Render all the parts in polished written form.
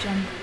jungle.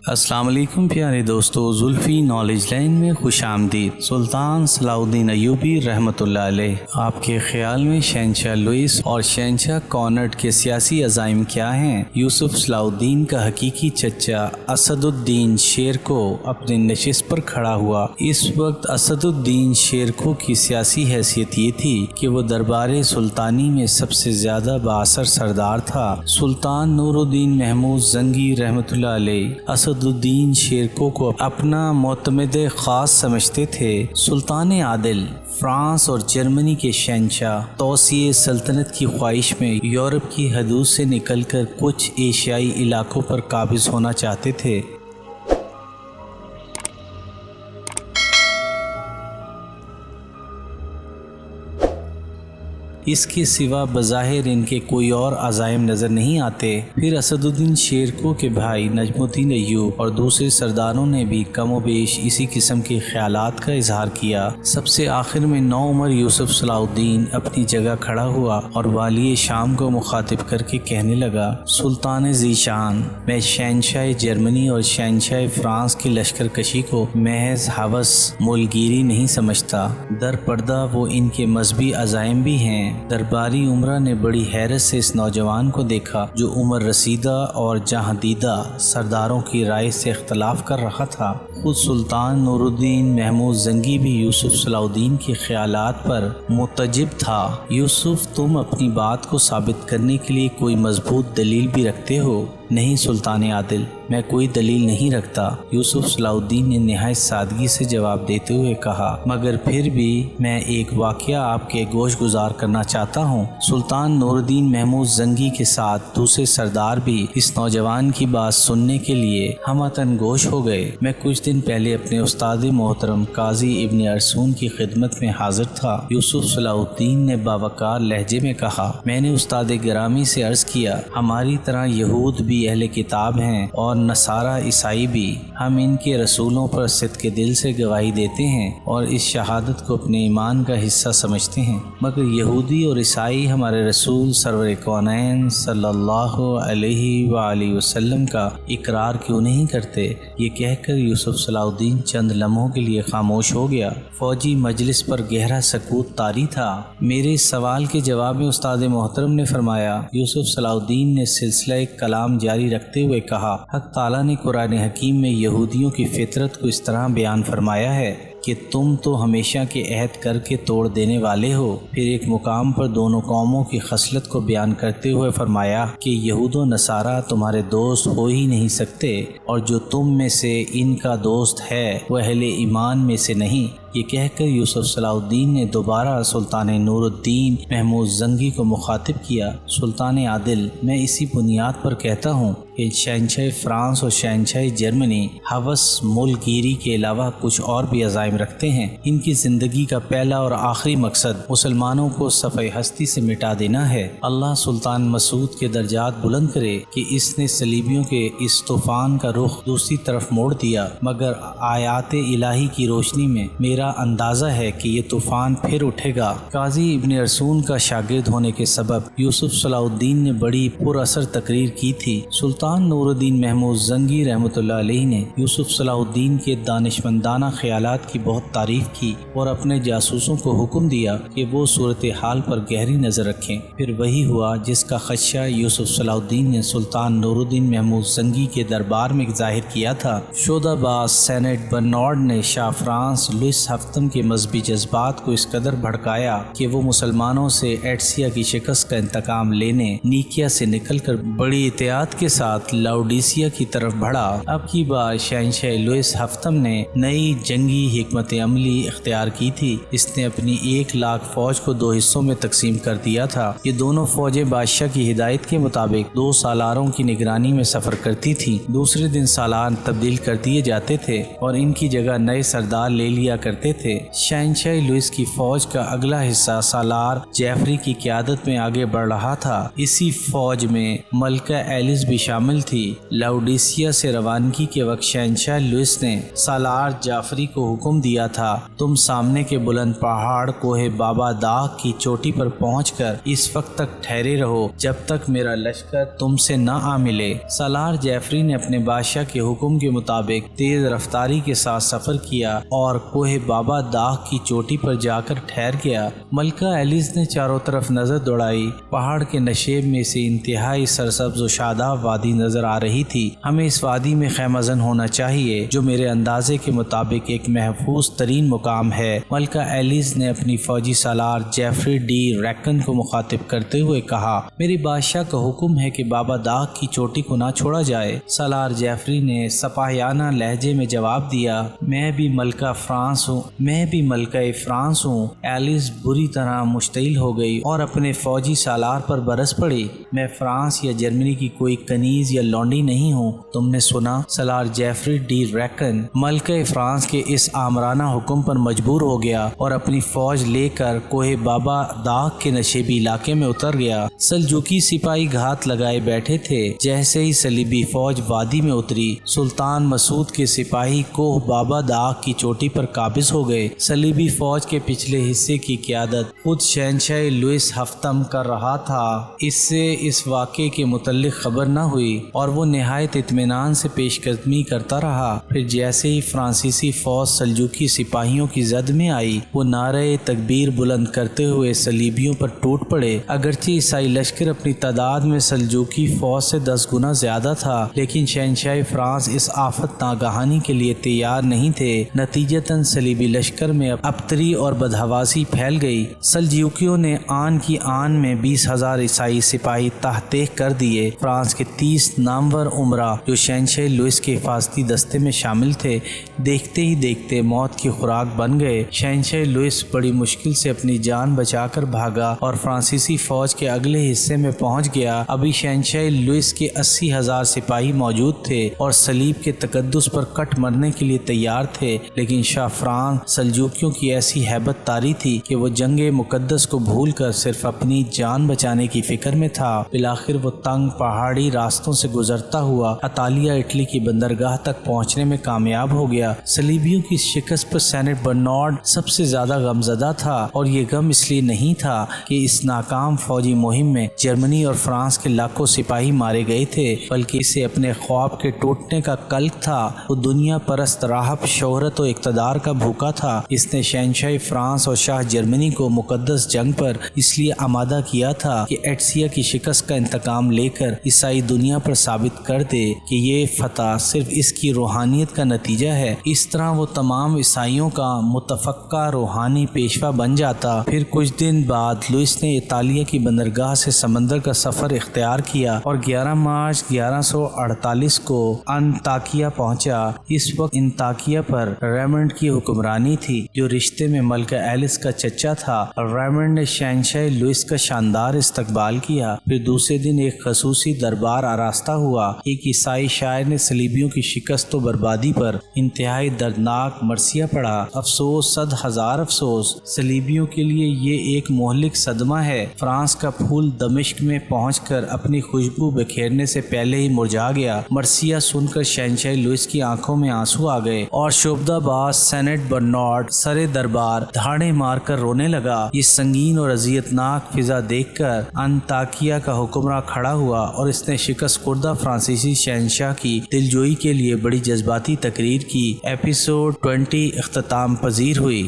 السلام علیکم پیارے دوستو، زلفی نالج لائن میں خوش آمدید۔ سلطان صلاح الدین ایوبی رحمۃ اللہ علیہ، آپ کے خیال میں شہنشاہ لوئس اور شہنشاہ کونرڈ کے سیاسی عزائم کیا ہیں؟ یوسف صلاح الدین کا حقیقی چچا اسد الدین شیرکو اپنے نشست پر کھڑا ہوا۔ اس وقت اسد الدین شیرکو کی سیاسی حیثیت یہ تھی کہ وہ دربار سلطانی میں سب سے زیادہ بااثر سردار تھا۔ سلطان نور الدین محمود زنگی رحمۃ اللہ علیہ اسد الدین شیرکو کو اپنا معتمد خاص سمجھتے تھے۔ سلطان عادل فرانس اور جرمنی کے شہنشاہ توسیع سلطنت کی خواہش میں یورپ کی حدود سے نکل کر کچھ ایشیائی علاقوں پر قابض ہونا چاہتے تھے۔ اس کے سوا بظاہر ان کے کوئی اور عزائم نظر نہیں آتے۔ پھر اسد الدین شیرکو کے بھائی نجم الدین ایوب اور دوسرے سرداروں نے بھی کم و بیش اسی قسم کے خیالات کا اظہار کیا۔ سب سے آخر میں نوعمر یوسف صلاح الدین اپنی جگہ کھڑا ہوا اور والی شام کو مخاطب کر کے کہنے لگا، سلطان ذی شان، میں شہنشاہ جرمنی اور شہنشاہ فرانس کی لشکر کشی کو محض ہوس مولگیری نہیں سمجھتا، در پردہ وہ ان کے مذہبی عزائم بھی ہیں۔ درباری عمرہ نے بڑی حیرت سے اس نوجوان کو دیکھا جو عمر رسیدہ اور جہاں دیدہ سرداروں کی رائے سے اختلاف کر رہا تھا۔ خود سلطان نور الدین محمود زنگی بھی یوسف صلاح الدین کے خیالات پر متجب تھا۔ یوسف، تم اپنی بات کو ثابت کرنے کے لیے کوئی مضبوط دلیل بھی رکھتے ہو؟ نہیں سلطان عادل، میں کوئی دلیل نہیں رکھتا، یوسف صلاح الدین نے نہایت سادگی سے جواب دیتے ہوئے کہا، مگر پھر بھی میں ایک واقعہ آپ کے گوش گزار کرنا چاہتا ہوں۔ سلطان نور الدین محمود زنگی کے ساتھ دوسرے سردار بھی اس نوجوان کی بات سننے کے لیے ہمتن گوش ہو گئے۔ میں کچھ دن پہلے اپنے استاد محترم قاضی ابن ارسون کی خدمت میں حاضر تھا۔ یوسف صلاح الدین نے باوقار لہجے میں کہا، میں نے استاد گرامی سے عرض کیا، ہماری طرح یہود بھی اہل کتاب ہیں اور نصارہ عیسائی بھی، ہم ان کے رسولوں پر صدق دل سے گواہی دیتے ہیں اور اس شہادت کو اپنے ایمان کا حصہ سمجھتے ہیں، مگر یہودی اور عیسائی ہمارے رسول سرور کونین صلی اللہ علیہ وآلہ وسلم کا اقرار کیوں نہیں کرتے؟ یہ کہہ کر یوسف صلاح الدین چند لمحوں کے لیے خاموش ہو گیا۔ فوجی مجلس پر گہرا سکوت طاری تھا۔ میرے اس سوال کے جواب میں استاد محترم نے فرمایا، یوسف صلاح الدین نے سلسلہ کلام جاری رکھتے ہوئے کہا، حق تعالیٰ نے قرآن حکیم میں یہودیوں کی فطرت کو اس طرح بیان فرمایا ہے کہ تم تو ہمیشہ کے عہد کر کے توڑ دینے والے ہو۔ پھر ایک مقام پر دونوں قوموں کی خصلت کو بیان کرتے ہوئے فرمایا کہ یہود و نصارہ تمہارے دوست ہو ہی نہیں سکتے، اور جو تم میں سے ان کا دوست ہے وہ اہل ایمان میں سے نہیں۔ یہ کہہ کر یوسف صلاح الدین نے دوبارہ سلطان نور الدین محمود زنگی کو مخاطب کیا، سلطان عادل، میں اسی بنیاد پر کہتا ہوں کہ شہنشاہ فرانس اور شہنشاہ جرمنی ہوس ملک گیری کے علاوہ کچھ اور بھی عزائم رکھتے ہیں۔ ان کی زندگی کا پہلا اور آخری مقصد مسلمانوں کو صفحہ ہستی سے مٹا دینا ہے۔ اللہ سلطان مسعود کے درجات بلند کرے کہ اس نے صلیبیوں کے اس طوفان کا رخ دوسری طرف موڑ دیا، مگر آیات الہی کی روشنی میں میرا اندازہ ہے کہ یہ طوفان پھر اٹھے گا۔ قاضی ابن ارسون کا شاگرد ہونے کے سبب یوسف صلاح الدین نے بڑی پر اثر تقریر کی تھی۔ سلطان نور الدین محمود زنگی رحمۃ اللہ علیہ نے یوسف صلاح الدین کے دانشمندانہ خیالات کی بہت تعریف کی اور اپنے جاسوسوں کو حکم دیا کہ وہ صورتحال پر گہری نظر رکھیں۔ پھر وہی ہوا جس کا خدشہ یوسف صلاح الدین نے سلطان نور الدین محمود زنگی کے دربار میں ظاہر کیا تھا۔ شودہ باز سینٹ برنارڈ نے شاہ فرانس لوئس ہفتم کے مذہبی جذبات کو اس قدر بھڑکایا کہ وہ مسلمانوں سے ایٹسیا کی شکست کا انتقام لینے نیکیا سے نکل کر بڑی احتیاط کے ساتھ لاؤڈیسیا کی طرف بڑھا۔ اب کی بار شہنشاہ لوئس ہفتم نے نئی جنگی حکمت عملی اختیار کی تھی۔ اس نے اپنی 1,00,000 فوج کو 2 حصوں میں تقسیم کر دیا تھا۔ یہ دونوں فوجیں بادشاہ کی ہدایت کے مطابق 2 سالاروں کی نگرانی میں سفر کرتی تھیں۔ دوسرے دن سالار تبدیل کر دیے جاتے تھے اور ان کی جگہ نئے سردار لے لیا کرتے کرتے تھے۔ شہنشاہ لوئس کی فوج کا اگلا حصہ سالار جیفری کی قیادت میں آگے بڑھ رہا تھا۔ اسی فوج میں ملکہ ایلس بھی شامل تھی۔ لاؤڈیسیا سے روانگی کے وقت شہنشاہ لوئس نے سالار جعفری کو حکم دیا تھا، تم سامنے کے بلند پہاڑ کوہ بابا داغ کی چوٹی پر پہنچ کر اس وقت تک ٹھہرے رہو جب تک میرا لشکر تم سے نہ آ ملے۔ سالار جعفری نے اپنے بادشاہ کے حکم کے مطابق تیز رفتاری کے ساتھ سفر کیا اور کوہ بابا داغ کی چوٹی پر جا کر ٹھہر گیا۔ ملکہ ایلس نے چاروں طرف نظر دوڑائی۔ پہاڑ کے نشیب میں سے انتہائی سرسبز و شاداب وادی نظر آ رہی تھی۔ ہمیں اس وادی میں خیمہ زن ہونا چاہیے جو میرے اندازے کے مطابق ایک محفوظ ترین مقام ہے۔ ملکہ ایلس نے اپنی فوجی سالار جیفری ڈی ریکن کو مخاطب کرتے ہوئے کہا، میری بادشاہ کا حکم ہے کہ بابا داغ کی چوٹی کو نہ چھوڑا جائے۔ سالار جیفری نے سپاہیانہ لہجے میں جواب دیا، میں بھی ملکہ فرانس ہوں۔ ایلس بری طرح مشتعل ہو گئی اور اپنے فوجی سالار پر برس پڑی، میں فرانس یا جرمنی کی کوئی کنیز یا لونڈی نہیں ہوں۔ تم نے سنا؟ سالار جیفری ڈی ریکن ملکہ فرانس کے اس آمرانہ حکم پر مجبور ہو گیا اور اپنی فوج لے کر کوہ بابا داغ کے نشیبی علاقے میں اتر گیا۔ سلجوقی سپاہی گھات لگائے بیٹھے تھے۔ جیسے ہی صلیبی فوج وادی میں اتری، سلطان مسعود کے سپاہی کوہ بابا داغ کی چوٹی پر قابض ہو گئے۔ صلیبی فوج کے پچھلے حصے کی قیادت خود شہنشاہ لوئس ہفتم کر رہا تھا۔ اس سے اس واقعے کے متعلق خبر نہ ہوئی اور وہ نہایت اطمینان سے پیش قدمی کرتا رہا۔ پھر جیسے ہی فرانسیسی فوج سلجوقی سپاہیوں کی زد میں آئی، وہ نعرہ تکبیر بلند کرتے ہوئے صلیبیوں پر ٹوٹ پڑے۔ اگرچہ عیسائی لشکر اپنی تعداد میں سلجوقی فوج سے 10 گنا زیادہ تھا، لیکن شہنشاہ فرانس اس آفت ناگہانی کے لیے تیار نہیں تھے۔ نتیجتاً صلیبی لشکر میں ابتری اور بدحواسی پھیل گئی۔ سلجوقیوں نے آن کی آن میں 20,000 عیسائی سپاہی تحت کر دیے۔ فرانس کے 30 نامور امراء جو شہنشاہ لوئس کے حفاظتی دستے میں شامل تھے، دیکھتے ہی دیکھتے موت کی خوراک بن گئے۔ شہنشاہ لوئس بڑی مشکل سے اپنی جان بچا کر بھاگا اور فرانسیسی فوج کے اگلے حصے میں پہنچ گیا۔ ابھی شہنشاہ لوئس کے 80,000 سپاہی موجود تھے اور صلیب کے تقدس پر کٹ مرنے کے لیے تیار تھے، لیکن شاہ فرانس سلجوقیوں کی ایسی ہیبت طاری تھی کہ وہ جنگ مقدس کو بھول کر صرف اپنی جان بچانے کی فکر میں تھا۔ بالآخر وہ تنگ پہاڑی راستوں سے گزرتا ہوا اطالیہ اٹلی کی بندرگاہ تک پہنچنے میں کامیاب ہو گیا۔ صلیبیوں کی شکست پر سینٹ برنارڈ سب سے زیادہ غمزدہ تھا، اور یہ غم اس لیے نہیں تھا کہ اس ناکام فوجی مہم میں جرمنی اور فرانس کے لاکھوں سپاہی مارے گئے تھے، بلکہ اسے اپنے خواب کے ٹوٹنے کا قلق تھا۔ وہ دنیا پرست راہب شہرت و اقتدار کا بھوکا تھا۔ اس نے شہنشاہ فرانس اور شاہ جرمنی کو مقدس جنگ پر اس لیے آمادہ کیا تھا کہ ایٹسیا کی شکست کا انتقام لے کر عیسائی دنیا پر ثابت کر دے کہ یہ فتح صرف اس کی روحانیت کا نتیجہ ہے۔ اس طرح وہ تمام عیسائیوں کا متفقہ روحانی پیشوا بن جاتا۔ پھر کچھ دن بعد لوئس نے اطالیہ کی بندرگاہ سے سمندر کا سفر اختیار کیا اور 11 مارچ 1148 کو انطاکیہ پہنچا۔ اس وقت انطاکیہ پر ریمنڈ کی حکمرانی تھی، جو رشتے میں ملکہ ایلس کا چچا تھا۔ ریمنڈ نے شہنشاہ لوئس کا شاندار استقبال کیا۔ پھر دوسرے دن ایک خصوصی دربار آراستہ ہوا۔ ایک عیسائی شاعر نے صلیبیوں کی شکست و بربادی پر انتہائی دردناک مرثیہ پڑھا۔ افسوس، 100,000 افسوس، صلیبیوں کے لیے یہ ایک مہلک صدمہ ہے۔ فرانس کا پھول دمشق میں پہنچ کر اپنی خوشبو بکھیرنے سے پہلے ہی مرجھا گیا۔ مرثیہ سن کر شہنشاہ لوئس کی آنکھوں میں آنسو آ گئے اور شعبدہ باز سینٹ برنارڈ سر دربار دھاڑے مار کر رونے لگا۔ یہ سنگین اور اذیتناک فضا دیکھ کر انطاکیہ کا حکمراں کھڑا ہوا اور اس نے شکست خوردہ فرانسیسی شہنشاہ کی دلجوئی کے لیے بڑی جذباتی تقریر کی۔ ایپیسوڈ 20 اختتام پذیر ہوئی۔